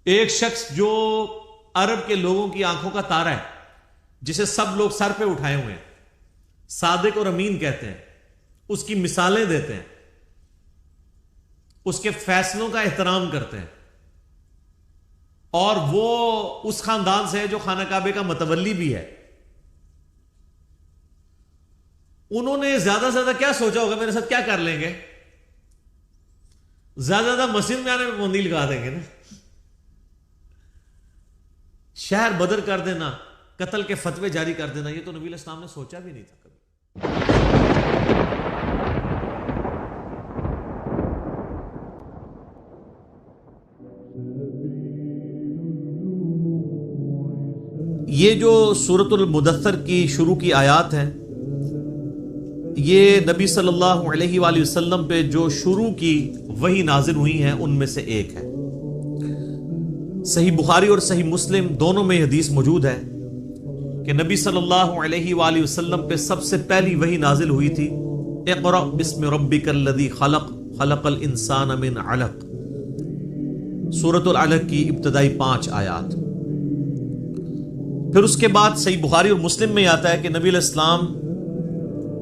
ایک شخص جو عرب کے لوگوں کی آنکھوں کا تارا ہے، جسے سب لوگ سر پہ اٹھائے ہوئے ہیں، صادق اور امین کہتے ہیں، اس کی مثالیں دیتے ہیں، اس کے فیصلوں کا احترام کرتے ہیں، اور وہ اس خاندان سے ہے جو خانہ کعبے کا متولی بھی ہے. انہوں نے زیادہ سے زیادہ کیا سوچا ہوگا میرے ساتھ کیا کر لیں گے؟ زیادہ زیادہ مسجد میں آنے میں پابندی لگا دیں گے نا. شہر بدر کر دینا، قتل کے فتوے جاری کر دینا، یہ تو نبی علیہ السلام نے سوچا بھی نہیں تھا کبھی. یہ جو سورۃ المدثر کی شروع کی آیات ہیں، یہ نبی صلی اللہ علیہ وآلہ وسلم پہ جو شروع کی وحی نازل ہوئی ہیں ان میں سے ایک ہے. صحیح بخاری اور صحیح مسلم دونوں میں حدیث موجود ہے کہ نبی صلی اللہ علیہ وآلہ وسلم پہ سب سے پہلی وحی نازل ہوئی تھی، اقرأ بسم ربک الذی خلق خلق الانسان من علق، سورۃ العلق کی ابتدائی 5 آیات. پھر اس کے بعد صحیح بخاری اور مسلم میں آتا ہے کہ نبی علیہ السلام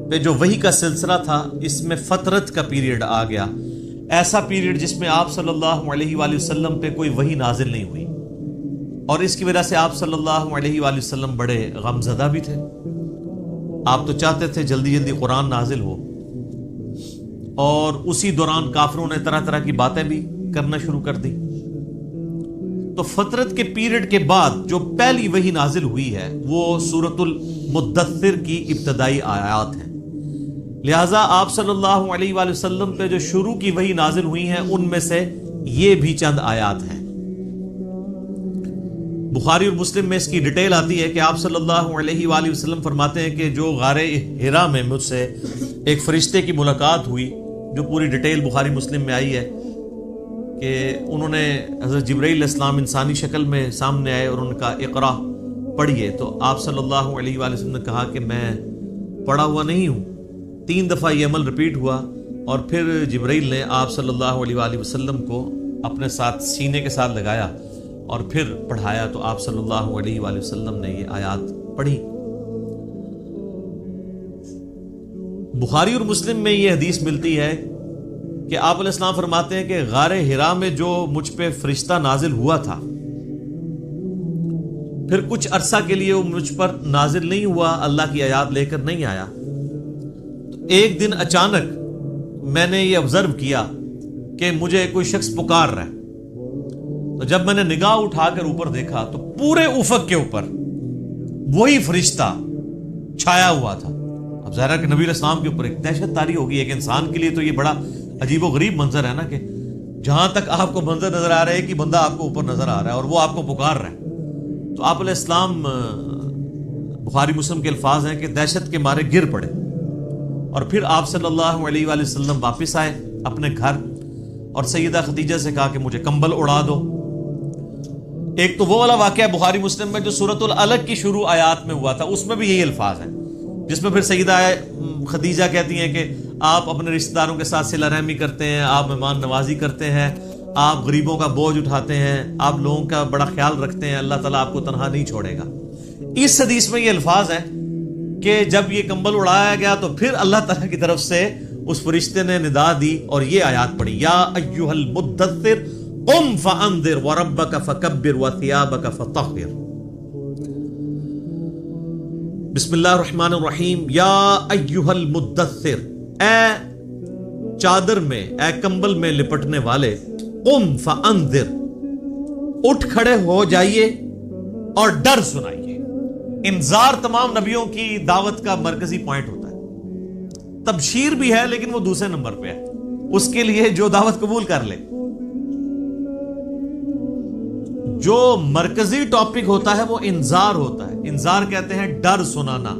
پہ جو وحی کا سلسلہ تھا اس میں فترت کا پیریڈ آ گیا، ایسا پیریڈ جس میں آپ صلی اللہ علیہ وآلہ وسلم پہ کوئی وحی نازل نہیں ہوئی، اور اس کی وجہ سے آپ صلی اللہ علیہ وآلہ وسلم بڑے غم زدہ بھی تھے. آپ تو چاہتے تھے جلدی جلدی قرآن نازل ہو، اور اسی دوران کافروں نے طرح طرح کی باتیں بھی کرنا شروع کر دی. تو فترت کے پیریڈ کے بعد جو پہلی وحی نازل ہوئی ہے وہ سورۃ المدثر کی ابتدائی آیات ہیں. لہٰذا آپ صلی اللہ علیہ وآلہ وسلم پہ جو شروع کی وحی نازل ہوئی ہیں ان میں سے یہ بھی چند آیات ہیں. بخاری اور مسلم میں اس کی ڈیٹیل آتی ہے کہ آپ صلی اللہ علیہ وآلہ وسلم فرماتے ہیں کہ جو غار حرا میں مجھ سے ایک فرشتے کی ملاقات ہوئی، جو پوری ڈیٹیل بخاری مسلم میں آئی ہے کہ انہوں نے حضرت جبرائیل علیہ السلام انسانی شکل میں سامنے آئے اور ان کا اقرا پڑھیے، تو آپ صلی اللہ علیہ وآلہ وسلم نے کہا کہ میں پڑھا ہوا نہیں ہوں. 3 دفعہ یہ عمل رپیٹ ہوا، اور پھر جبرائیل نے آپ صلی اللہ علیہ وآلہ وسلم کو اپنے ساتھ سینے کے ساتھ لگایا اور پھر پڑھایا، تو آپ صلی اللہ علیہ وآلہ وسلم نے یہ آیات پڑھی. بخاری اور مسلم میں یہ حدیث ملتی ہے کہ آپ علیہ السلام فرماتے ہیں کہ غار حرا میں جو مجھ پہ فرشتہ نازل ہوا تھا، پھر کچھ عرصہ کے لیے وہ مجھ پر نازل نہیں ہوا، اللہ کی آیات لے کر نہیں آیا. تو ایک دن اچانک میں نے یہ آبزرو کیا کہ مجھے کوئی شخص پکار رہا ہے. تو جب میں نے نگاہ اٹھا کر اوپر دیکھا تو پورے افق کے اوپر وہی فرشتہ چھایا ہوا تھا. اب ظاہر ہے کہ نبی علیہ السلام کے اوپر ایک دہشت طاری ہوگی. ایک انسان کے لیے تو یہ بڑا عجیب و غریب منظر ہے نا، کہ جہاں تک آپ کو منظر نظر آ رہا ہے کہ بندہ آپ کو اوپر نظر آ رہا ہے اور وہ آپ کو پکار رہا ہے. تو آپ علیہ السلام، بخاری مسلم کے الفاظ ہیں کہ دہشت کے مارے گر پڑے، اور پھر آپ صلی اللہ علیہ وآلہ وسلم واپس آئے اپنے گھر اور سیدہ خدیجہ سے کہا کہ مجھے کمبل اڑا دو. ایک تو وہ والا واقعہ بخاری مسلم میں جو سورۃ العلق کی شروع آیات میں ہوا تھا، اس میں بھی یہی الفاظ ہیں، جس میں پھر سیدہ خدیجہ کہتی ہیں کہ آپ اپنے رشتہ داروں کے ساتھ صلہ رحمی کرتے ہیں، آپ مہمان نوازی کرتے ہیں، آپ غریبوں کا بوجھ اٹھاتے ہیں، آپ لوگوں کا بڑا خیال رکھتے ہیں، اللہ تعالیٰ آپ کو تنہا نہیں چھوڑے گا. اس حدیث میں یہ الفاظ ہیں کہ جب یہ کمبل اڑایا گیا تو پھر اللہ تعالیٰ کی طرف سے اس فرشتے نے ندا دی اور یہ آیات پڑھی، یا ایھا المدثر قم فانذر وربک فکبر وثیابک فطہر. بسم اللہ الرحمن الرحیم. یا ایھا المدثر، اے چادر میں، اے کمبل میں لپٹنے والے، قم فانذر، اٹھ کھڑے ہو جائیے اور ڈر سنائیے. انذار تمام نبیوں کی دعوت کا مرکزی پوائنٹ ہوتا ہے. تبشیر بھی ہے لیکن وہ دوسرے نمبر پہ ہے، اس کے لیے جو دعوت قبول کر لے. جو مرکزی ٹاپک ہوتا ہے وہ انذار ہوتا ہے. انذار کہتے ہیں ڈر سنانا،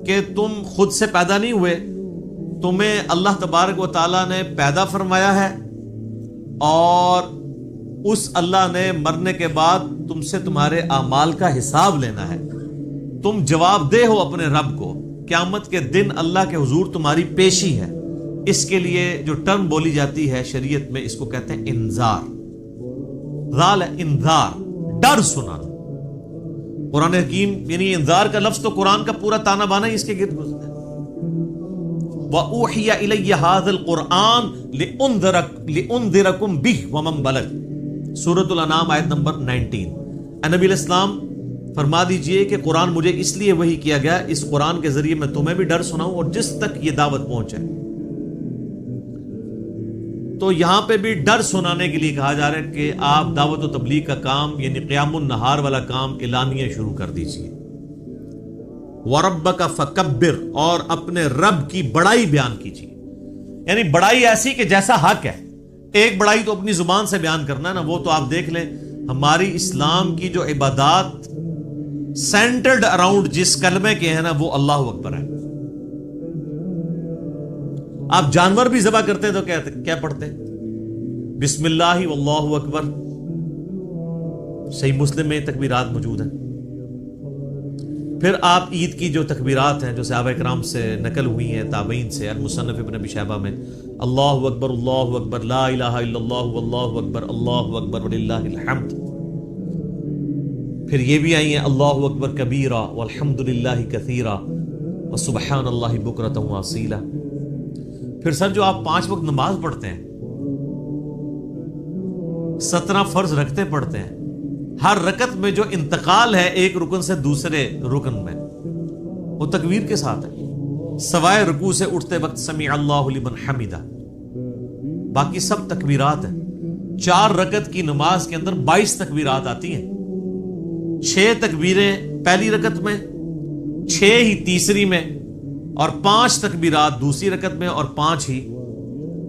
کہ تم خود سے پیدا نہیں ہوئے، تمہیں اللہ تبارک و تعالیٰ نے پیدا فرمایا ہے، اور اس اللہ نے مرنے کے بعد تم سے تمہارے اعمال کا حساب لینا ہے. تم جواب دہ ہو اپنے رب کو. قیامت کے دن اللہ کے حضور تمہاری پیشی ہے. اس کے لیے جو ٹرم بولی جاتی ہے شریعت میں، اس کو کہتے ہیں انذار. ذال ہے انذار، ڈر سنانا۔ قرآن حکیم یعنی انذار کا لفظ تو قرآن کا پورا تانا بانا ہی اس کے گرد گزرتا ہے۔ وَأُوحِيَ إِلَيَّ هَذَا الْقُرْآنُ لِأُنذِرَكُمْ بِهِ وَمَنْ بَلَغَ، سورۃ الانعام آیت نمبر 19۔ اے نبی علیہ السلام فرما دیجئے کہ قرآن مجھے اس لیے وحی کیا گیا، اس قرآن کے ذریعے میں تمہیں بھی ڈر سناؤں اور جس تک یہ دعوت پہنچے۔ تو یہاں پہ بھی ڈر سنانے کے لیے کہا جا رہا ہے کہ آپ دعوت و تبلیغ کا کام یعنی قیام النہار والا کام اعلانیہ شروع کر دیجئے۔ وَرَبَّكَ فَكَبِّرْ، اور اپنے رب کی بڑائی بیان کیجیے، یعنی بڑائی ایسی کہ جیسا حق ہے۔ ایک بڑائی تو اپنی زبان سے بیان کرنا ہے نا، وہ تو آپ دیکھ لیں ہماری اسلام کی جو عبادات سینٹرڈ اراؤنڈ جس کلمے کے ہیں نا وہ اللہ اکبر ہے۔ آپ جانور بھی ذبح کرتے ہیں تو کیا پڑھتے ہیں؟ بسم اللہ واللہ اکبر۔ صحیح مسلم میں تکبیرات موجود ہیں۔ پھر آپ عید کی جو تکبیرات ہیں جو صحابہ کرام سے نقل ہوئی ہیں، تابعین سے، المصنف ابن ابی شیبہ میں، اللہ اکبر لا الہ الا اللہ واللہ اکبر وللہ الحمد۔ پھر یہ بھی آئی ہیں اللہ اکبر کبیرہ والحمد للہ کثیرہ وسبحان اللہ بکرۃ واصیلہ۔ پھر سر جو آپ 5 وقت نماز پڑھتے ہیں، 17 فرض رکھتے پڑھتے ہیں، ہر رکعت میں جو انتقال ہے ایک رکن سے دوسرے رکن میں وہ تکبیر کے ساتھ ہے، سوائے رکوع سے اٹھتے وقت سمیع اللہ لمن حمدہ، باقی سب تکبیرات ہیں۔ 4 رکعت کی نماز کے اندر 22 تکبیرات آتی ہیں، 6 تکبیریں پہلی رکعت میں، 6 ہی تیسری میں، اور 5 تکبیرات دوسری رکعت میں اور 5 ہی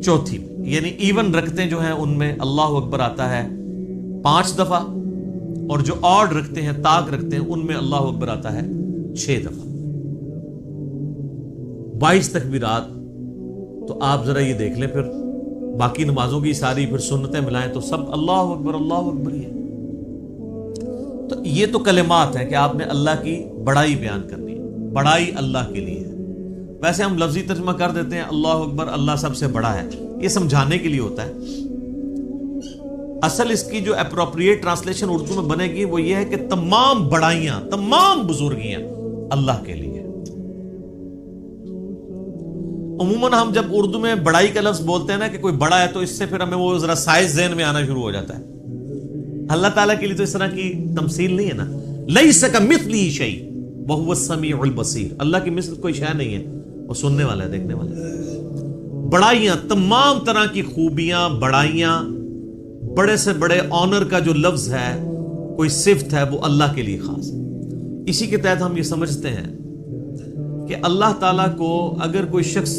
چوتھی میں، یعنی ایون رکھتے جو ہیں ان میں اللہ اکبر آتا ہے 5 دفعہ، اور جو آڈ رکھتے ہیں تاک رکھتے ہیں ان میں اللہ اکبر آتا ہے 6 دفعہ۔ 22 تکبیرات۔ تو آپ ذرا یہ دیکھ لیں، پھر باقی نمازوں کی ساری پھر سنتیں ملائیں تو سب اللہ اکبر ہی ہے۔ تو یہ تو کلمات ہیں کہ آپ نے اللہ کی بڑائی بیان کرنی ہے، بڑائی اللہ کے لیے ہے۔ ویسے ہم لفظی ترجمہ کر دیتے ہیں اللہ اکبر، اللہ سب سے بڑا ہے، یہ سمجھانے کے لیے ہوتا ہے۔ اصل اس کی جو اپروپریٹ ٹرانسلیشن اردو میں بنے گی وہ یہ ہے کہ تمام بڑائیاں، تمام بزرگیاں اللہ کے لیے۔ عموماً ہم جب اردو میں بڑائی کا لفظ بولتے ہیں نا کہ کوئی بڑا ہے تو اس سے پھر ہمیں وہ ذرا سائز ذہن میں آنا شروع ہو جاتا ہے۔ اللہ تعالیٰ کے لیے تو اس طرح کی تمثیل نہیں ہے نا، لیس کمثلہ شیء وہو السمیع البصیر، اللہ کی مثل کوئی شے نہیں ہے، وہ سننے والا ہے، دیکھنے والا ہے۔ بڑائیاں، تمام طرح کی خوبیاں، بڑائیاں، بڑے سے بڑے آنر کا جو لفظ ہے، کوئی صفت ہے، وہ اللہ کے لیے خاص ہے۔ اسی کے تحت ہم یہ سمجھتے ہیں کہ اللہ تعالیٰ کو اگر کوئی شخص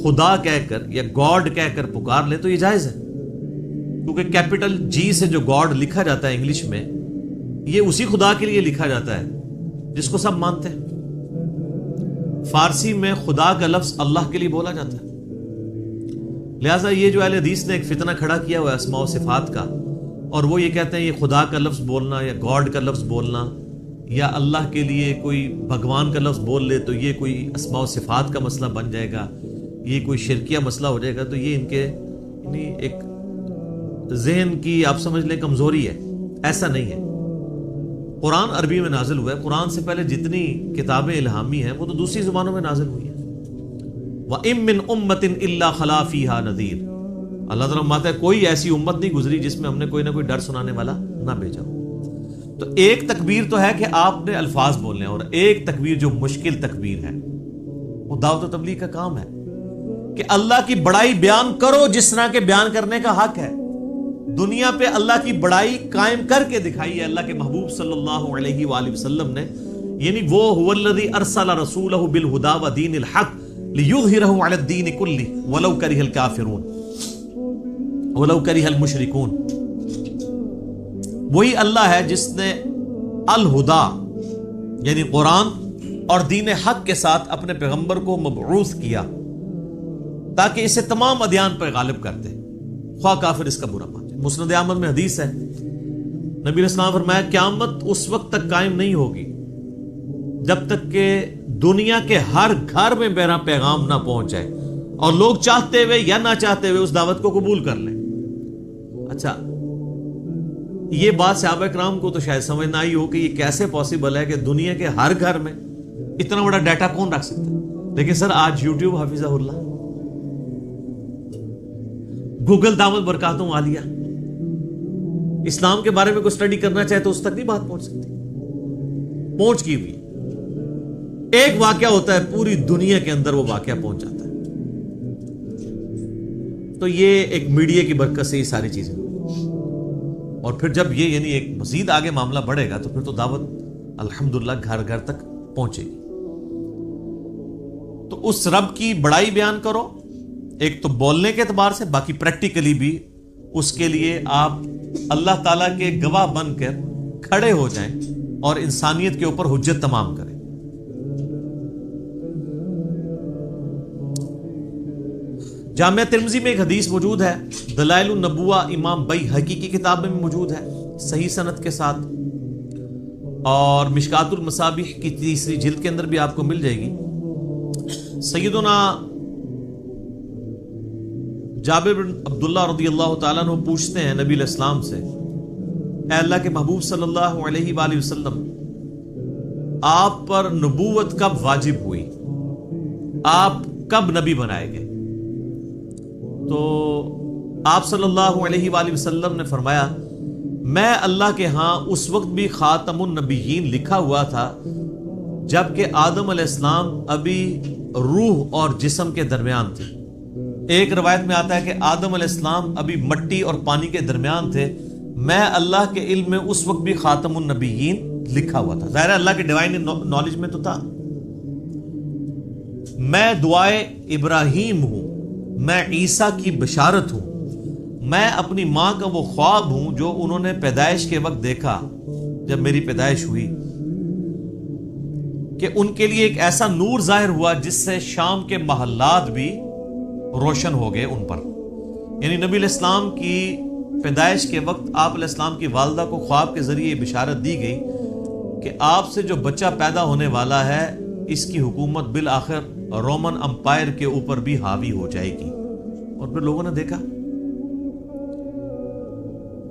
خدا کہہ کر یا گاڈ کہہ کر پکار لے تو یہ جائز ہے، کیونکہ کیپٹل جی سے جو گاڈ لکھا جاتا ہے انگلش میں، یہ اسی خدا کے لیے لکھا جاتا ہے جس کو سب مانتے ہیں۔ فارسی میں خدا کا لفظ اللہ کے لیے بولا جاتا ہے، لہٰذا یہ جو اہل حدیث نے ایک فتنہ کھڑا کیا ہوا ہے اسماء و صفات کا، اور وہ یہ کہتے ہیں یہ خدا کا لفظ بولنا یا گاڈ کا لفظ بولنا یا اللہ کے لیے کوئی بھگوان کا لفظ بول لے تو یہ کوئی اسماء و صفات کا مسئلہ بن جائے گا، یہ کوئی شرکیہ مسئلہ ہو جائے گا۔ تو یہ ان کے یعنی ایک ذہن کی آپ سمجھ لیں کمزوری ہے، ایسا نہیں ہے۔ قرآن عربی میں نازل ہوا ہے، قرآن سے پہلے جتنی کتابیں الہامی ہیں وہ تو دوسری زبانوں میں نازل ہوئی ہیں۔ وَإِن مِّنْ أُمَّةٍ إِلَّا خَلَا فِيهَا نَذِيرٌ، اللہ تعالیٰ فرماتا ہے کوئی ایسی امت نہیں گزری جس میں ہم نے کوئی نہ کوئی ڈر سنانے والا نہ بھیجا ہو۔ تو ایک تکبیر تو ہے کہ آپ نے الفاظ بولنے ہیں، اور ایک تکبیر جو مشکل تکبیر ہے وہ دعوت و تبلیغ کا کام ہے کہ اللہ کی بڑائی بیان کرو جس طرح کے بیان کرنے کا حق ہے۔ دنیا پہ اللہ کی بڑائی قائم کر کے دکھائی ہے اللہ کے محبوب صلی اللہ علیہ وآلہ وسلم نے، یعنی وہ هو الذی ارسل رسولہ بالہدی ودین الحق لیظہرہ علی الدین کلہ ولو کرہ الکافرون ولو کرہ المشرکون۔ وہی اللہ ہے جس نے الہدا یعنی قرآن اور دین حق کے ساتھ اپنے پیغمبر کو مبعوث کیا تاکہ اسے تمام ادیان پر غالب کر دے، خواہ کافر اس کا برا مان جائے۔ مسند احمد میں حدیث ہے، نبی علیہ السلام فرمایا قیامت اس وقت تک قائم نہیں ہوگی جب تک کہ دنیا کے ہر گھر میں میرا پیغام نہ پہنچ جائے اور لوگ چاہتے ہوئے یا نہ چاہتے ہوئے اس دعوت کو قبول کر لیں۔ اچھا، یہ بات صحابہ کرام کو تو شاید سمجھ نہ آئی ہو کہ یہ کیسے پاسبل ہے کہ دنیا کے ہر گھر میں اتنا بڑا ڈیٹا کون رکھ سکتا ہے. لیکن سر آج یوٹیوب حفظہ اللہ، گوگل دامت برکاتوں عالیہ، اسلام کے بارے میں کوئی اسٹڈی کرنا چاہے تو اس تک نہیں بات پہنچ سکتی. پہنچ کی ہوئی ایک واقعہ ہوتا ہے پوری دنیا کے اندر وہ واقعہ پہنچ جاتا ہے. تو یہ ایک میڈیا کی برکت سے یہ ساری چیزیں، اور پھر جب یہ یعنی ایک مزید آگے معاملہ بڑھے گا تو پھر تو دعوت الحمدللہ گھر گھر تک پہنچے گی. تو اس رب کی بڑائی بیان کرو، ایک تو بولنے کے اعتبار سے، باقی پریکٹیکلی بھی اس کے لیے آپ اللہ تعالیٰ کے گواہ بن کر کھڑے ہو جائیں اور انسانیت کے اوپر حجت تمام کریں. جامعہ ترمذی میں ایک حدیث موجود ہے، دلائل النبوہ امام بیہقی کی کتاب میں موجود ہے صحیح سند کے ساتھ، اور مشکات المصابیح کی 3 جلد کے اندر بھی آپ کو مل جائے گی. سیدنا جابر بن عبداللہ رضی اللہ تعالیٰ عنہ پوچھتے ہیں نبی علیہ السلام سے، اے اللہ کے محبوب صلی اللہ علیہ وآلہ وسلم، آپ پر نبوت کب واجب ہوئی؟ آپ کب نبی بنائے گئے؟ تو آپ صلی اللہ علیہ وآلہ وسلم نے فرمایا، میں اللہ کے ہاں اس وقت بھی خاتم النبیین لکھا ہوا تھا جبکہ آدم علیہ السلام ابھی روح اور جسم کے درمیان تھے. ایک روایت میں آتا ہے کہ آدم علیہ السلام ابھی مٹی اور پانی کے درمیان تھے، میں اللہ کے علم میں اس وقت بھی خاتم النبیین لکھا ہوا تھا. ظاہر ہے اللہ کے ڈیوائن نالج میں تو تھا. میں دعائے ابراہیم ہوں، میں عیسیٰ کی بشارت ہوں، میں اپنی ماں کا وہ خواب ہوں جو انہوں نے پیدائش کے وقت دیکھا جب میری پیدائش ہوئی، کہ ان کے لیے ایک ایسا نور ظاہر ہوا جس سے شام کے محلات بھی روشن ہو گئے ان پر. یعنی نبی علیہ السلام کی پیدائش کے وقت آپ علیہ السلام کی والدہ کو خواب کے ذریعے یہ بشارت دی گئی کہ آپ سے جو بچہ پیدا ہونے والا ہے اس کی حکومت بالآخر رومن امپائر کے اوپر بھی حاوی ہو جائے گی. اور پھر لوگوں نے دیکھا.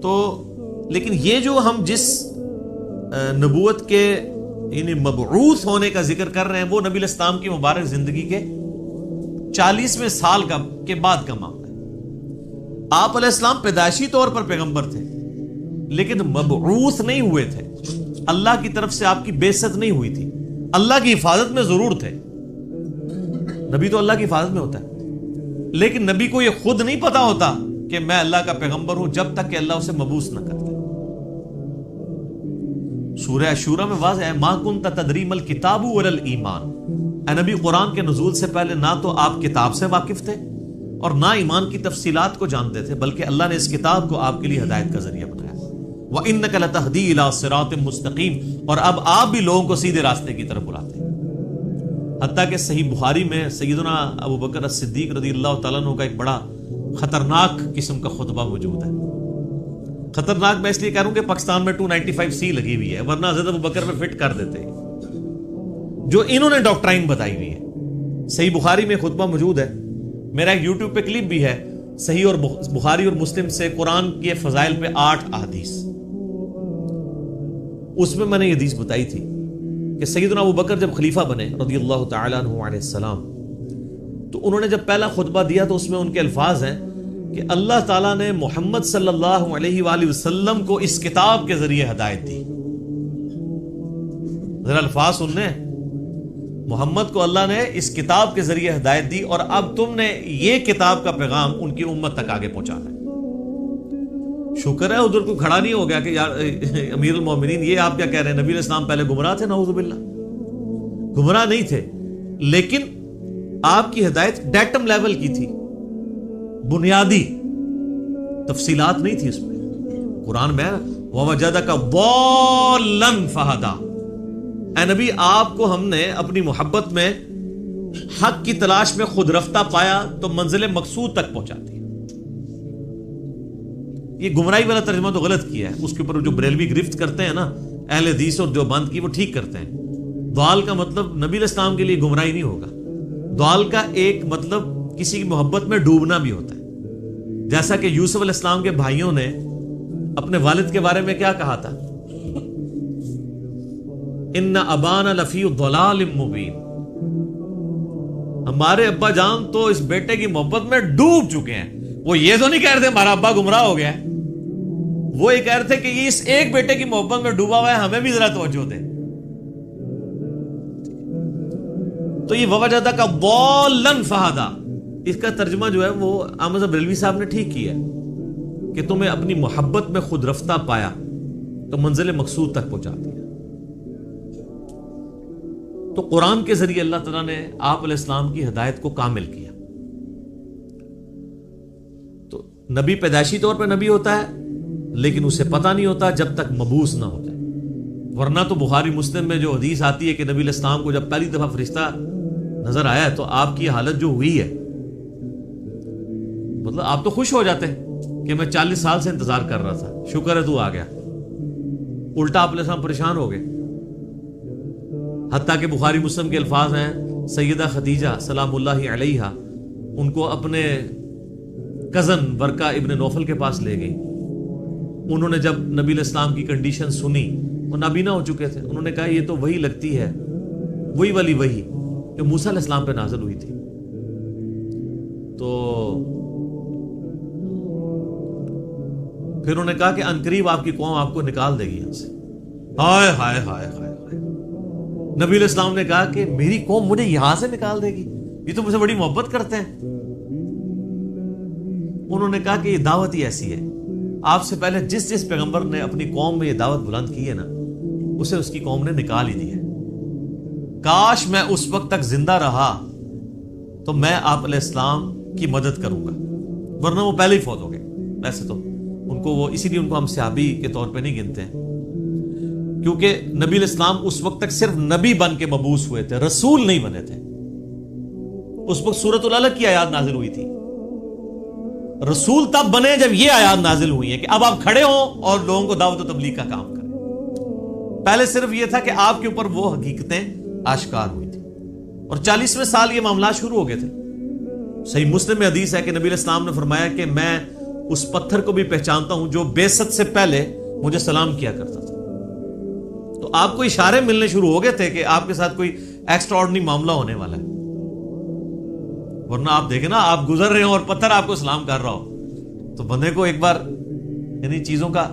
تو لیکن یہ جو ہم جس نبوت کے یعنی مبعوث ہونے کا ذکر کر رہے ہیں وہ نبی علیہ السلام کی مبارک زندگی کے 40ویں سال کے بعد کا معاملہ ہے. آپ علیہ السلام پیدائشی طور پر پیغمبر تھے لیکن مبعوث نہیں ہوئے تھے. اللہ کی طرف سے آپ کی بعثت نہیں ہوئی تھی. اللہ کی حفاظت میں ضرور تھے. نبی تو اللہ کی حفاظت میں ہوتا ہے، لیکن نبی کو یہ خود نہیں پتا ہوتا کہ میں اللہ کا پیغمبر ہوں جب تک کہ اللہ اسے مبعوث نہ کرتا. سورہ شورى میں واضح ہے، ما کنت تدری ما الکتاب ولا الایمان. اے نبی، قرآن کے نزول سے پہلے نہ تو آپ کتاب سے واقف تھے اور نہ ایمان کی تفصیلات کو جانتے تھے، بلکہ اللہ نے اس کتاب کو آپ کے لیے ہدایت کا ذریعہ بنایا. وَإِنَّكَ لَتَهْدِي إِلَىٰ صِرَاطٍ مُسْتَقِيمٍ، اور اب آپ بھی لوگوں کو سیدھے راستے کی طرف بلاتے ہیں. حتیٰ کہ صحیح بخاری میں سیدنا ابو بکر الصدیق رضی اللہ تعالیٰ عنہ کا ایک بڑا خطرناک قسم کا خطبہ موجود ہے. خطرناک میں اس لیے کہہ رہا ہوں کہ پاکستان میں 295C لگی ہوئی ہے، ورنہ حضرت ابو بکر میں فٹ کر دیتے ہیں جو انہوں نے ڈاکٹرائن بتائی ہوئی ہے. صحیح بخاری میں خطبہ موجود ہے، میرا ایک یوٹیوب پہ کلپ بھی ہے، صحیح اور بخاری اور مسلم سے قرآن کے فضائل پہ 8 احادیث. اس میں میں نے یہ حدیث بتائی تھی کہ سیدنا ابو بکر جب خلیفہ بنے رضی اللہ تعالیٰ عنہ علیہ السلام، تو انہوں نے جب پہلا خطبہ دیا تو اس میں ان کے الفاظ ہیں کہ اللہ تعالیٰ نے محمد صلی اللہ علیہ وآلہ وسلم کو اس کتاب کے ذریعے ہدایت دی. ذرا الفاظ سننے، محمد کو اللہ نے اس کتاب کے ذریعے ہدایت دی اور اب تم نے یہ کتاب کا پیغام ان کی امت تک آگے پہنچانا ہے. شکر ہے ادھر کوئی کھڑا نہیں ہو گیا کہ یار امیر المومنین یہ آپ کیا کہہ رہے ہیں، نبی علیہ السلام پہلے گمراہ تھے. نعوذ باللہ، گمراہ نہیں تھے، لیکن آپ کی ہدایت ڈیٹم لیول کی تھی، بنیادی تفصیلات نہیں تھی اس میں. قرآن میں وَوَجَدَكَ ضَالًّا فَهَدَىٰ، اے نبی آپ کو ہم نے اپنی محبت میں حق کی تلاش میں خود رفتہ پایا تو منزل مقصود تک پہنچاتی ہے. یہ گمراہی والا ترجمہ تو غلط کیا ہے، اس کے اوپر جو بریلوی گرفت کرتے ہیں نا اہل حدیث اور دیوبند کی، وہ ٹھیک کرتے ہیں. ضال کا مطلب نبی علیہ السلام کے لیے گمراہی نہیں ہوگا. ضال کا ایک مطلب کسی کی محبت میں ڈوبنا بھی ہوتا ہے، جیسا کہ یوسف علیہ السلام کے بھائیوں نے اپنے والد کے بارے میں کیا کہا تھا؟ ان ابانا لفی ضلال مبین، ہمارے ابا جان تو اس بیٹے کی محبت میں ڈوب چکے ہیں. وہ یہ تو نہیں کہہ رہے تھے ہمارا ابا گمراہ ہو گیا ہے، وہ یہ کہہ رہے تھے کہ یہ اس ایک بیٹے کی محبت میں ڈوبا ہوا ہے، ہمیں بھی ذرا توجہ دے. تو یہ ووجدہ کا ضالن فہدا، اس کا ترجمہ جو ہے وہ احمد بریلوی صاحب نے ٹھیک کیا ہے کہ تمہیں اپنی محبت میں خود رفتہ پایا تو منزل مقصود تک پہنچا دیا. تو قرآن کے ذریعے اللہ تعالیٰ نے آپ علیہ السلام کی ہدایت کو کامل کیا. تو نبی پیدائشی طور پہ نبی ہوتا ہے لیکن اسے پتہ نہیں ہوتا جب تک مبعوث نہ ہو جائے. ورنہ تو بخاری مسلم میں جو حدیث آتی ہے کہ نبی علیہ السلام کو جب پہلی دفعہ فرشتہ نظر آیا ہے تو آپ کی حالت جو ہوئی ہے، مطلب آپ تو خوش ہو جاتے ہیں کہ میں 40 سال سے انتظار کر رہا تھا، شکر ہے تو آ گیا. الٹا آپ علیہ السلام پریشان ہو گئے. حتیٰ کہ بخاری مسلم کے الفاظ ہیں سیدہ خدیجہ سلام اللہ علیہا ان کو اپنے کزن ورقہ ابن نوفل کے پاس لے گئی. انہوں نے جب نبی علیہ السلام کی کنڈیشن سنی، وہ نابینا ہو چکے تھے، انہوں نے کہا یہ تو وہی لگتی ہے، وہی والی وہی جو موسیٰ علیہ السلام پہ نازل ہوئی تھی. تو پھر انہوں نے کہا کہ عنقریب آپ کی قوم آپ کو نکال دے گی یہاں سے. ہائے ہائے ہائے ہائے ہائے. نبی علیہ السلام نے کہا کہ میری قوم مجھے یہاں سے نکال دے گی، یہ تو مجھ سے بڑی محبت کرتے ہیں. انہوں نے کہا کہ یہ دعوت ہی ایسی ہے، آپ سے پہلے جس جس پیغمبر نے اپنی قوم میں یہ دعوت بلند کی ہے نا، اسے اس کی قوم نے نکال ہی دی ہے. کاش میں اس وقت تک زندہ رہا تو میں آپ علیہ السلام کی مدد کروں گا، ورنہ وہ پہلے ہی فوت ہو گئے. ویسے تو ان کو وہ اسی لیے ان کو ہم صحابی کے طور پہ نہیں گنتے ہیں، کیونکہ نبی علیہ السلام اس وقت تک صرف نبی بن کے مبعوث ہوئے تھے، رسول نہیں بنے تھے. اس وقت سورۃ العلق کی آیات نازل ہوئی تھی. رسول تب بنے جب یہ آیات نازل ہوئی ہیں کہ اب آپ کھڑے ہوں اور لوگوں کو دعوت و تبلیغ کا کام کریں. پہلے صرف یہ تھا کہ آپ کے اوپر وہ حقیقتیں آشکار ہوئی تھی، اور 40ویں سال یہ معاملات شروع ہو گئے تھے. صحیح مسلم میں حدیث ہے کہ نبی علیہ السلام نے فرمایا کہ میں اس پتھر کو بھی پہچانتا ہوں جو بعثت سے پہلے مجھے سلام کیا کرتا تھا. تو آپ کو اشارے ملنے شروع ہو گئے تھے کہ آپ کے ساتھ کوئی ایکسٹرا آرڈنری معاملہ ہونے والا ہے. ورنہ آپ دیکھیں نا، آپ گزر رہے ہو اور پتھر آپ کو سلام کر رہا ہو تو بندے کو ایک بار انہی چیزوں کا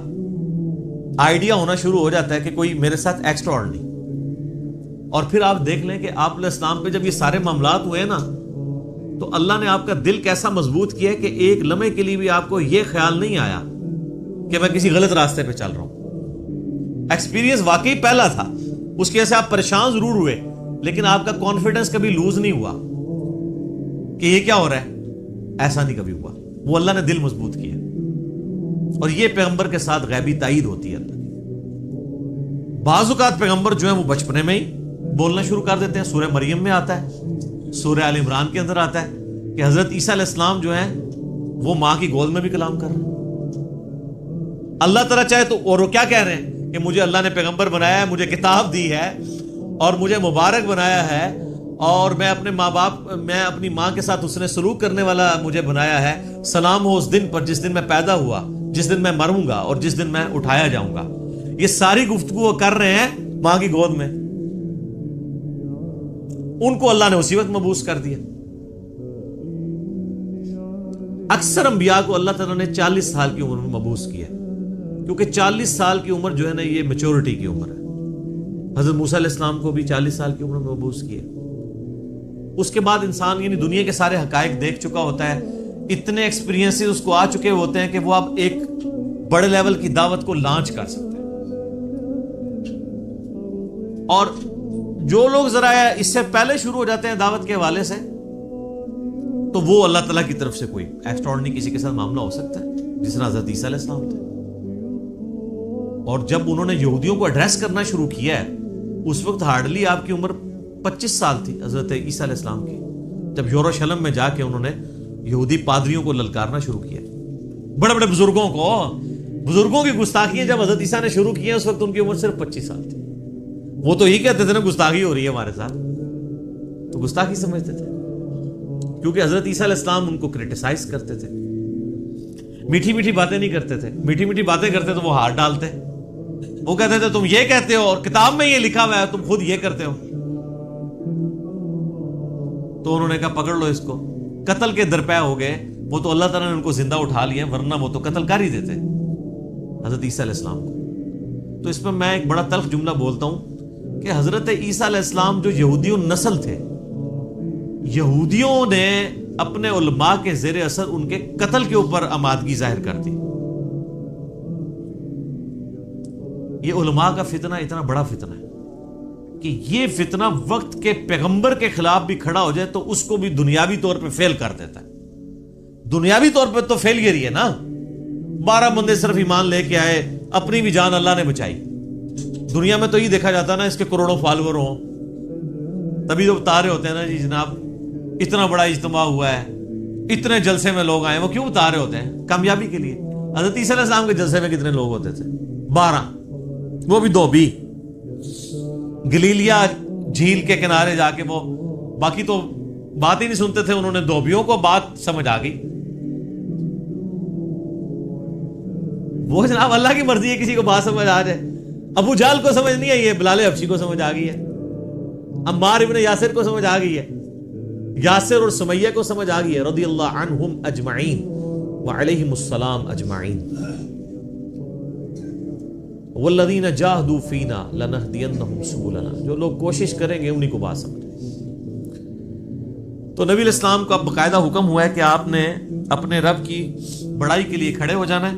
آئیڈیا ہونا شروع ہو جاتا ہے کہ کوئی میرے ساتھ ایکسٹرا آرڈنری. اور پھر آپ دیکھ لیں کہ آپ علیہ السلام پہ جب یہ سارے معاملات ہوئے نا تو اللہ نے آپ کا دل کیسا مضبوط کیا ہے کہ ایک لمحے کے لیے بھی آپ کو یہ خیال نہیں آیا کہ میں کسی غلط راستے پہ چل رہا ہوں. ایکسپیرینس واقعی پہلا تھا، اس کی وجہ سے آپ پریشان ضرور ہوئے لیکن آپ کا کانفیڈنس کبھی لوز نہیں ہوا کہ یہ کیا ہو رہا ہے. ایسا نہیں کبھی ہوا. وہ اللہ نے دل مضبوط کیا. اور یہ پیغمبر کے ساتھ غیبی تائید ہوتی ہے اللہ کی. بعض اوقات پیغمبر جو ہیں وہ بچپنے میں ہی بولنا شروع کر دیتے ہیں. سورہ مریم میں آتا ہے، سورہ آل عمران کے اندر آتا ہے کہ حضرت عیسیٰ علیہ السلام جو ہیں وہ ماں کی گود میں بھی کلام کر رہے ہیں. اللہ تعالیٰ چاہے تو، اور وہ کیا کہہ رہے ہیں کہ مجھے اللہ نے پیغمبر بنایا ہے، مجھے کتاب دی ہے اور مجھے مبارک بنایا ہے، اور میں اپنے ماں باپ، میں اپنی ماں کے ساتھ اس نے سلوک کرنے والا مجھے بنایا ہے. سلام ہو اس دن پر جس دن میں پیدا ہوا، جس دن میں مروں گا اور جس دن میں اٹھایا جاؤں گا. یہ ساری گفتگو کر رہے ہیں ماں کی گود میں. ان کو اللہ نے اسی وقت مبعوث کر دیا. اکثر انبیاء کو اللہ تعالیٰ نے 40 سال کی عمر میں مبعوث کیا، کیونکہ 40 سال کی عمر جو ہے نا یہ میچورٹی کی عمر ہے. حضرت موسیٰ علیہ السلام کو بھی 40 سال کی عمر میں مبعوث کیا. اس کے بعد انسان یعنی دنیا کے سارے حقائق دیکھ چکا ہوتا ہے، اتنے ایکسپیرینس اس کو آ چکے ہوتے ہیں کہ وہ اب ایک بڑے لیول کی دعوت کو لانچ کر سکتے ہیں. اور جو لوگ ذرا اس سے پہلے شروع ہو جاتے ہیں دعوت کے حوالے سے تو وہ اللہ تعالیٰ کی طرف سے کوئی ایکسٹراڈنری کسی کے ساتھ معاملہ ہو سکتا ہے، جس طرح حضرت عیسیٰ علیہ السلام تھے. اور جب انہوں نے یہودیوں کو ایڈریس کرنا شروع کیا ہے اس وقت ہارڈلی آپ کی عمر 25 سال تھی حضرت عیسیٰ علیہ السلام کی، جب یروشلم میں جا کے انہوں نے یہودی پادریوں کو للکارنا شروع کیا. بڑے بڑے بزرگوں کی گستاخیاں جب حضرت عیسیٰ نے شروع کی ہیں اس وقت ان کی عمر صرف 25 سال تھی. وہ تو ہی کہتے تھے نا گستاخی ہو رہی ہے ہمارے ساتھ، تو گستاخی سمجھتے تھے کیونکہ حضرت عیسیٰ علیہ السلام ان کو کرٹیسائز کرتے تھے. میٹھی میٹھی باتیں نہیں کرتے تھے. میٹھی میٹھی باتیں کرتے تو وہ ہاتھ ڈالتے. وہ کہتے تھے تم یہ کہتے ہو اور کتاب میں یہ لکھا ہوا ہے, تم خود یہ کرتے ہو. تو انہوں نے کہا پکڑ لو اس کو. قتل کے درپے ہو گئے. وہ تو اللہ تعالیٰ نے ان کو زندہ اٹھا لیا, ورنہ وہ تو قتل کر ہی دیتے حضرت عیسیٰ علیہ السلام کو. تو اس میں میں ایک بڑا تلخ جملہ بولتا ہوں کہ حضرت عیسیٰ علیہ السلام جو یہودیوں نسل تھے, یہودیوں نے اپنے علماء کے زیر اثر ان کے قتل کے اوپر آمادگی ظاہر کر دی. یہ علماء کا فتنہ اتنا بڑا فتنہ ہے کہ یہ فتنہ وقت کے پیغمبر کے خلاف بھی کھڑا ہو جائے تو اس کو بھی دنیاوی طور پہ فیل کر دیتا ہے. دنیاوی طور پہ تو فیلئر ہی ہے نا. 12 بندے صرف ایمان لے کے آئے, اپنی بھی جان اللہ نے بچائی. دنیا میں تو یہ دیکھا جاتا نا اس کے کروڑوں فالوور ہوں, تبھی تو بتا رہے ہوتے ہیں نا جی جناب اتنا بڑا اجتماع ہوا ہے, اتنے جلسے میں لوگ آئے. وہ کیوں بتا رہے ہوتے ہیں؟ کامیابی کے لیے. حضرت عیسیٰ علیہ السلام کے جلسے میں کتنے لوگ ہوتے تھے؟ 12, وہ بھی 2 بھی گلیلیا جھیل کے کنارے جا کے. وہ باقی تو بات ہی نہیں سنتے تھے. انہوں نے دھوبیوں کو بات سمجھ آ گئی. وہ جناب اللہ کی مرضی ہے کسی کو بات سمجھ آ جائے. ابو جہل کو سمجھ نہیں آئی ہے, بلال حبشی کو سمجھ آ گئی ہے, عمار ابن یاسر کو سمجھ آ گئی ہے, یاسر اور سمیہ کو سمجھ آ گئی ہے, رضی اللہ عنہم اجمعین وعلیہم السلام اجمعین. والذین جاہدوا فینا لنہدینہم سبلنا, جو لوگ کوشش کریں گے انہی کو بات سمجھ. تو نبی علیہ السلام کا باقاعدہ حکم ہوا ہے کہ آپ نے اپنے رب کی بڑائی کے لیے کھڑے ہو جانا ہے.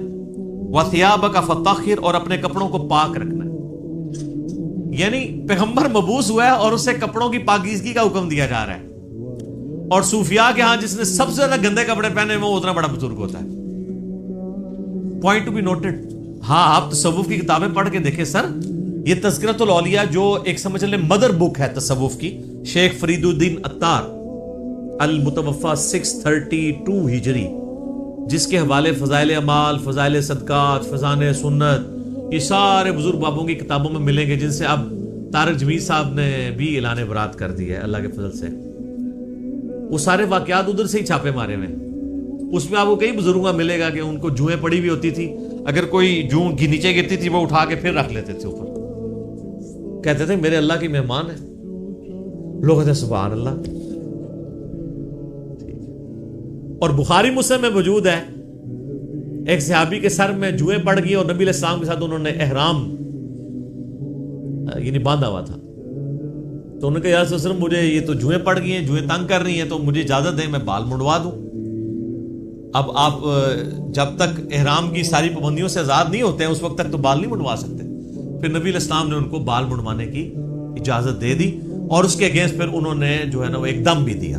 وَثِيَابَكَ فَطَهِّرْ, اور اپنے کپڑوں کو پاک رکھنا ہے. یعنی پیغمبر مبعوث ہوا ہے اور اسے کپڑوں کی پاکیزگی کا حکم دیا جا رہا ہے. اور صوفیاء کے ہاں جس نے سب سے زیادہ گندے کپڑے پہنے وہ اتنا بڑا بزرگ ہوتا ہے. Point to be noted. ہاں آپ تصوف کی کتابیں پڑھ کے دیکھیں سر, یہ تذکرۃ الاولیاء جو ایک سمجھ لیں مدر بک ہے تصوف کی, شیخ فرید الدین عطار المتوفا 632 ہجری, جس کے حوالے فضائل اعمال, فضائل صدقات, فضائل سنت, یہ سارے بزرگ بابوں کی کتابوں میں ملیں گے, جن سے اب طارق جمیل صاحب نے بھی اعلان برات کر دی ہے اللہ کے فضل سے. وہ سارے واقعات ادھر سے ہی چھاپے مارے ہوئے. اس میں آپ کو کئی بزرگوں کا ملے گا کہ ان کو جوئیں پڑی ہوئی ہوتی تھی, اگر کوئی جو نیچے گرتی تھی وہ اٹھا کے پھر رکھ لیتے تھے اوپر, کہتے تھے میرے اللہ کی مہمان ہے. لوگ کہتے ہیں سبحان اللہ. اور بخاری مسلم میں موجود ہے ایک صحابی کے سر میں جوئیں پڑ گئی اور نبی علیہ السلام کے ساتھ انہوں نے احرام یعنی باندھا ہوا تھا. تو انہوں نے کہا یا رسول اللہ مجھے یہ تو جوئیں پڑ گئی ہیں, جوئیں تنگ کر رہی ہیں, تو مجھے اجازت دیں میں بال منڈوا دوں. اب آپ جب تک احرام کی ساری پابندیوں سے آزاد نہیں ہوتے ہیں اس وقت تک تو بال نہیں منڈوا سکتے. پھر نبی علیہ السلام نے ان کو بال منڈوانے کی اجازت دے دی اور اس کے اگینسٹ پھر انہوں نے جو ہے نا وہ ایک دم بھی دیا.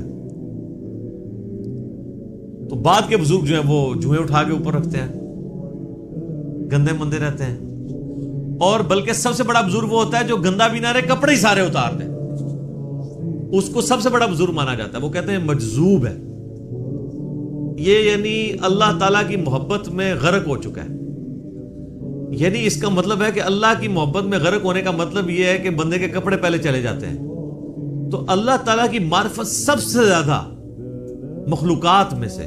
تو بعد کے بزرگ جو ہیں وہ جوئیں اٹھا کے اوپر رکھتے ہیں, گندے مندے رہتے ہیں. اور بلکہ سب سے بڑا بزرگ وہ ہوتا ہے جو گندا بھی نہ رہے, کپڑے ہی سارے اتار دے, اس کو سب سے بڑا بزرگ مانا جاتا ہے. وہ کہتے ہیں مجذوب ہے یہ, یعنی اللہ تعالیٰ کی محبت میں غرق ہو چکا ہے. یعنی اس کا مطلب ہے کہ اللہ کی محبت میں غرق ہونے کا مطلب یہ ہے کہ بندے کے کپڑے پہلے چلے جاتے ہیں. تو اللہ تعالیٰ کی معرفت سب سے زیادہ مخلوقات میں سے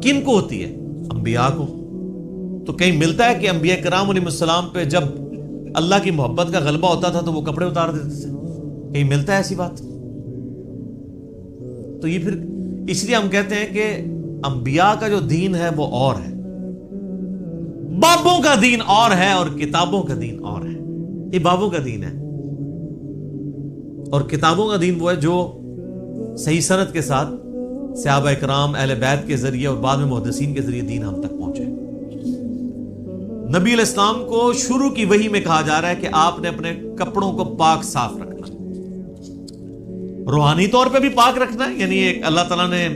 کن کو ہوتی ہے؟ انبیاء کو. تو کہیں ملتا ہے کہ انبیاء کرام علیہ السلام پہ جب اللہ کی محبت کا غلبہ ہوتا تھا تو وہ کپڑے اتار دیتے تھے؟ کہیں ملتا ہے ایسی بات؟ تو یہ پھر اس لیے ہم کہتے ہیں کہ انبیاء کا جو دین ہے وہ اور ہے, بابوں کا دین اور ہے, اور کتابوں کا دین اور ہے. یہ بابوں کا دین ہے اور کتابوں کا دین وہ ہے جو صحیح سند کے ساتھ صحابہ اکرام اہل بیت کے ذریعے اور بعد میں محدثین کے ذریعے دین ہم تک پہنچے. نبی علیہ السلام کو شروع کی وحی میں کہا جا رہا ہے کہ آپ نے اپنے کپڑوں کو پاک صاف رکھنا ہے, روحانی طور پہ بھی پاک رکھنا ہے. یعنی ایک اللہ تعالیٰ نے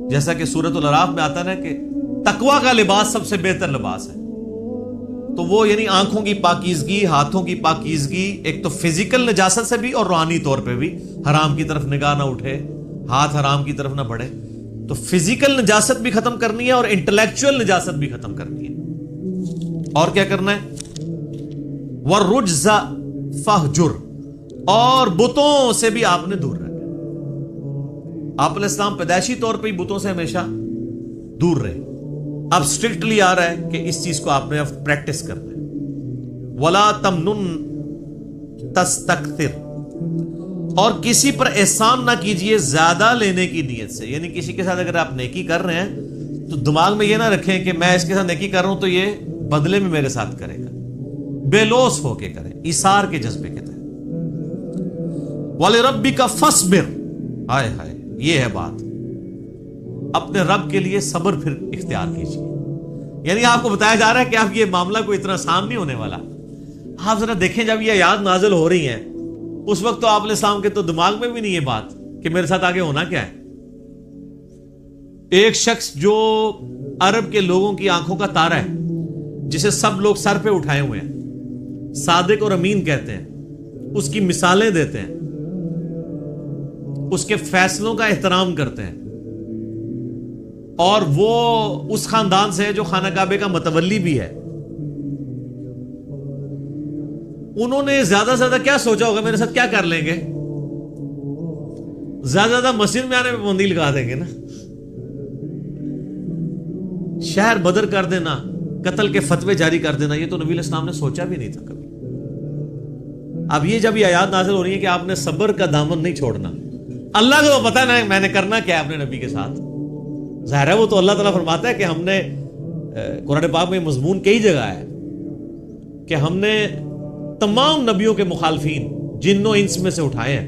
جیسا کہ سورۃ الاعراف میں آتا ہے کہ تقویٰ کا لباس سب سے بہتر لباس ہے. تو وہ یعنی آنکھوں کی پاکیزگی, ہاتھوں کی پاکیزگی, ایک تو فزیکل نجاست سے بھی اور روحانی طور پہ بھی, حرام کی طرف نگاہ نہ اٹھے, ہاتھ حرام کی طرف نہ بڑھے. تو فزیکل نجاست بھی ختم کرنی ہے اور انٹلیکچوئل نجاست بھی ختم کرنی ہے. اور کیا کرنا ہے؟ وَالرُّجْزَ فَاهْجُرْ, اور بتوں سے بھی آپ نے دور رہنا. آپ علیہ السلام پیدائشی طور پہ ہی بتوں سے ہمیشہ دور رہے. اب اسٹرکٹلی آ رہا ہے کہ اس چیز کو آپ نے اب پریکٹس کرنا ہے. وَلَا تَمْنُن تَسْتَكْثِرْ، اور کسی پر احسان نہ کیجئے زیادہ لینے کی نیت سے. یعنی کسی کے ساتھ اگر آپ نیکی کر رہے ہیں تو دماغ میں یہ نہ رکھیں کہ میں اس کے ساتھ نیکی کر رہا ہوں تو یہ بدلے میں میرے ساتھ کرے گا. بے لوث ہو کے کریں، ایثار کے جذبے کے تحت. وَلِرَبِّكَ فَاصْبِرْ، ہائے ہائے یہ ہے بات. اپنے رب کے لیے صبر پھر اختیار کیجیے. یعنی آپ کو بتایا جا رہا ہے کہ آپ یہ معاملہ کوئی اتنا آسان نہیں ہونے والا. آپ ذرا دیکھیں جب یہ آیات نازل ہو رہی ہیں اس وقت تو آپ علیہ السلام کے تو دماغ میں بھی نہیں یہ بات کہ میرے ساتھ آگے ہونا کیا ہے. ایک شخص جو عرب کے لوگوں کی آنکھوں کا تارا ہے، جسے سب لوگ سر پہ اٹھائے ہوئے ہیں، صادق اور امین کہتے ہیں، اس کی مثالیں دیتے ہیں، اس کے فیصلوں کا احترام کرتے ہیں، اور وہ اس خاندان سے ہے جو خانہ کعبے کا متولی بھی ہے. انہوں نے زیادہ سے زیادہ کیا سوچا ہوگا میرے ساتھ کیا کر لیں گے؟ زیادہ سے زیادہ مسجد میں آنے میں پابندی لگا دیں گے نا، شہر بدر کر دینا، قتل کے فتوے جاری کر دینا. یہ تو نبی علیہ السلام نے سوچا بھی نہیں تھا کبھی. اب یہ جب یہ آیات نازل ہو رہی ہے کہ آپ نے صبر کا دامن نہیں چھوڑنا. اللہ کو پتا ہے نا میں نے کرنا کیا ہے اپنے نبی کے ساتھ. ظاہر ہے وہ تو اللہ تعالیٰ فرماتا ہے کہ ہم نے قرآن پاک میں مضمون کئی جگہ ہے کہ ہم نے تمام نبیوں کے مخالفین جن و انس میں سے اٹھائے ہیں.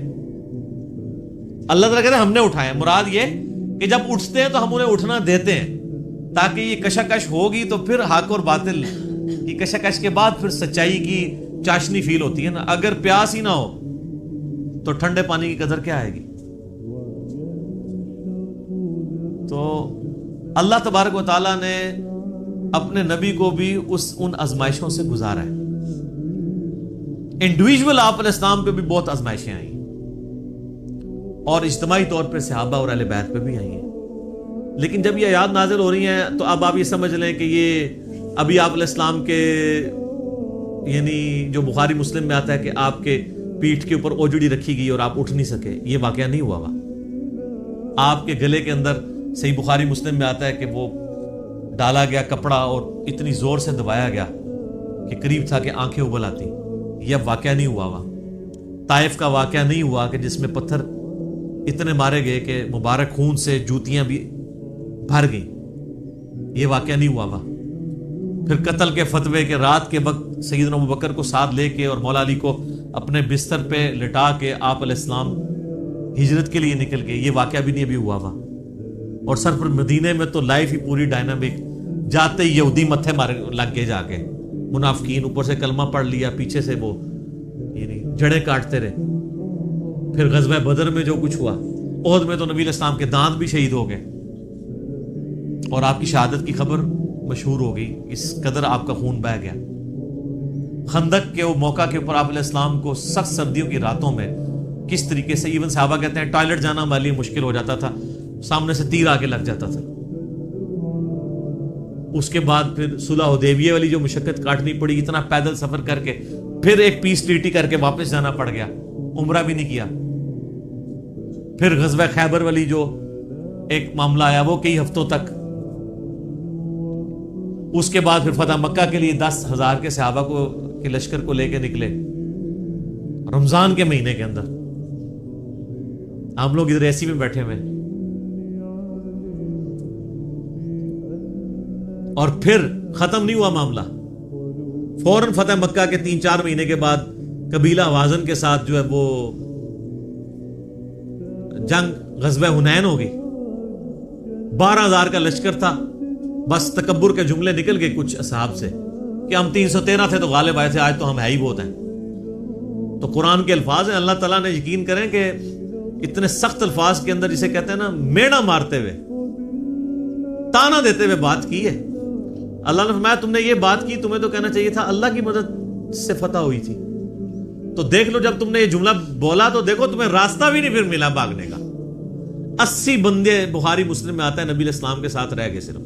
اللہ تعالیٰ کہتے ہیں ہم نے اٹھائے ہیں. مراد یہ کہ جب اٹھتے ہیں تو ہم انہیں اٹھنا دیتے ہیں تاکہ یہ کشاکش ہوگی تو پھر حق اور باطل کی کشاکش کے بعد پھر سچائی کی چاشنی فیل ہوتی ہے نا. اگر پیاس ہی نہ ہو تو ٹھنڈے پانی کی قدر کیا آئے گی؟ تو اللہ تبارک و تعالیٰ نے اپنے نبی کو بھی ان آزمائشوں سے گزارا ہے. انڈیویجول آپ علیہ السلام پہ بھی بہت آزمائشیں آئی اور اجتماعی طور پہ صحابہ اور اہل بیت پہ بھی آئی ہیں. لیکن جب یہ آیات نازل ہو رہی ہیں تو اب آپ یہ سمجھ لیں کہ یہ ابھی آپ علیہ السلام کے یعنی جو بخاری مسلم میں آتا ہے کہ آپ کے پیٹھ کے اوپر اوجڑی رکھی گئی اور آپ اٹھ نہیں سکے، یہ واقعہ نہیں ہوا. آپ کے گلے کے اندر صحیح بخاری مسلم میں آتا ہے کہ وہ ڈالا گیا کپڑا اور اتنی زور سے دبایا گیا کہ قریب تھا کہ آنکھیں ابل آتی. یہ واقعہ نہیں ہوا. طائف کا واقعہ نہیں ہوا کہ جس میں پتھر اتنے مارے گئے کہ مبارک خون سے جوتیاں بھی بھر گئیں. یہ واقعہ نہیں ہوا. پھر قتل کے فتوے کے رات کے وقت سیدنا ابوبکر کو ساتھ لے کے اور مولا علی کو اپنے بستر پہ لٹا کے آپ علیہ السلام ہجرت کے لیے نکل گئے. یہ واقعہ بھی نہیں ابھی ہوا. اور سر پر مدینے میں تو لائف ہی پوری ڈائنامک. جاتے ہی یہودی متھے مارے لگ گئے، جا کے منافقین اوپر سے کلمہ پڑھ لیا، پیچھے سے وہ یعنی جڑیں کاٹتے رہے. پھر غزوہ بدر میں جو کچھ ہوا، احد میں تو نبی علیہ السلام کے دانت بھی شہید ہو گئے اور آپ کی شہادت کی خبر مشہور ہو گئی. اس قدر آپ کا خون بہہ گیا. خندق کے وہ موقع کے اوپر آپ علیہ السلام کو سخت سردیوں کی راتوں میں کس طریقے سے ایون صحابہ کہتے ہیں ٹوائلٹ جانا ہمارے لیے مشکل ہو جاتا تھا، سامنے سے تیر آ کے لگ جاتا تھا. اس کے بعد پھر صلح حدیبیہ والی جو مشقت کاٹنی پڑی، اتنا پیدل سفر کر کے پھر ایک پیس ٹریٹی کر کے واپس جانا پڑ گیا، عمرہ بھی نہیں کیا. پھر غزوہ خیبر والی جو ایک معاملہ آیا وہ کئی ہفتوں تک. اس کے بعد پھر فتح مکہ کے لیے 10,000 کے صحابہ کو کے لشکر کو لے کے نکلے رمضان کے مہینے کے اندر. ہم لوگ ادھر ایسی میں بیٹھے ہوئے. اور پھر ختم نہیں ہوا معاملہ. فوراً فتح مکہ کے 3-4 مہینے کے بعد قبیلہ حوازن کے ساتھ جو ہے وہ جنگ غزوہ حنین ہو گئی. 12,000 کا لشکر تھا. بس تکبر کے جملے نکل گئے کچھ اصحاب سے کہ ہم 313 تھے تو غالب آئے تھے، آج تو ہم ہے ہی بہت ہیں. تو قرآن کے الفاظ ہیں. اللہ تعالیٰ نے یقین کریں کہ اتنے سخت الفاظ کے اندر جسے کہتے ہیں نا میڑا مارتے ہوئے، تانا دیتے ہوئے بات کی ہے. اللہ نے فرمایا تم نے یہ بات کی، تمہیں تو کہنا چاہیے تھا اللہ کی مدد سے فتح ہوئی تھی. تو دیکھ لو جب تم نے یہ جملہ بولا تو دیکھو تمہیں راستہ بھی نہیں پھر ملا بھاگنے کا. 80 بندے بخاری مسلم میں آتا ہے نبی علیہ السلام کے ساتھ رہ گئے. صرف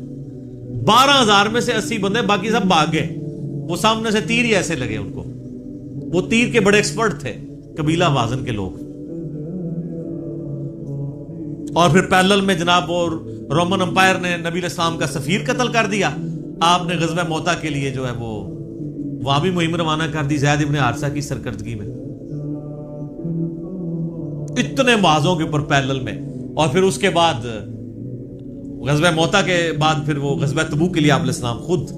12,000 میں سے 80 بندے، باقی سب بھاگ گئے. وہ سامنے سے تیر ہی ایسے لگے ان کو. وہ تیر کے بڑے ایکسپرٹ تھے قبیلہ وازن کے لوگ. اور پھر پیرلل میں جناب وہ رومن امپائر نے نبی علیہ السلام کا سفیر قتل کر دیا. آپ نے غزوہ موتا کے لیے جو ہے وہ وہاں بھی مہم روانہ کر دی زید ابن حارثہ کی سرکردگی میں. اتنے معاذوں کے اوپر پیرلل میں. اور پھر اس کے بعد غزوہ موتا کے بعد پھر وہ غزوہ تبوک کے لیے آپ علیہ السلام خود،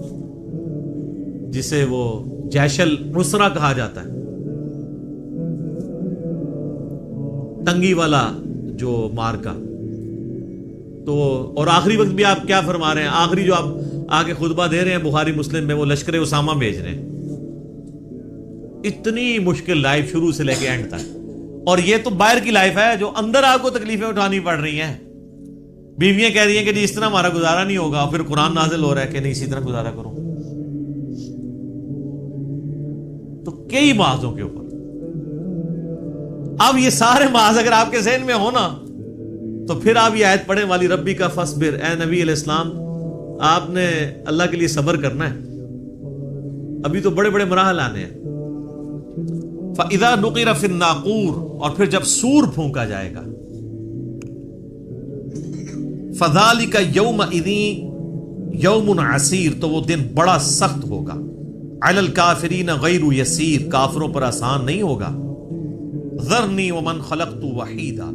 جسے وہ جیش العسرہ کہا جاتا ہے، تنگی والا جو مارکا. تو اور آخری وقت بھی آپ کیا فرما رہے ہیں، آخری جو آپ آگے خطبہ دے رہے ہیں بخاری مسلم میں، وہ لشکر اسامہ بھیج رہے ہیں. اتنی مشکل لائف شروع سے لے کے اینڈ تک. اور یہ تو باہر کی لائف ہے، جو اندر آپ کو تکلیفیں اٹھانی پڑ رہی ہیں. بیویاں کہہ رہی ہیں کہ جی اس طرح ہمارا گزارا نہیں ہوگا، پھر قرآن نازل ہو رہا ہے کہ نہیں اسی طرح گزارا کرو. تو کئی معاذوں کے اوپر. اب یہ سارے معاذ اگر آپ کے ذہن میں ہو نا، تو پھر آپ یہ آیت پڑھیں والی ربی کا فصبر، اے نبی علیہ السلام آپ نے اللہ کے لیے صبر کرنا ہے. ابھی تو بڑے بڑے مراحل آنے ہیں. فَإِذَا نُقِرَ فِي النَّاقُورِ، اور پھر جب سور پھونکا جائے گا. فَذَلِكَ يَوْمَئِذٍ يَوْمٌ عَسِيرٌ، تو وہ دن بڑا سخت ہوگا. عَلَى الْكَافِرِينَ غَيْرُ يَسِيرٌ، کافروں پر آسان نہیں ہوگا. ذَرْنِي وَمَنْ خَلَقْتُ وَحِيدًا،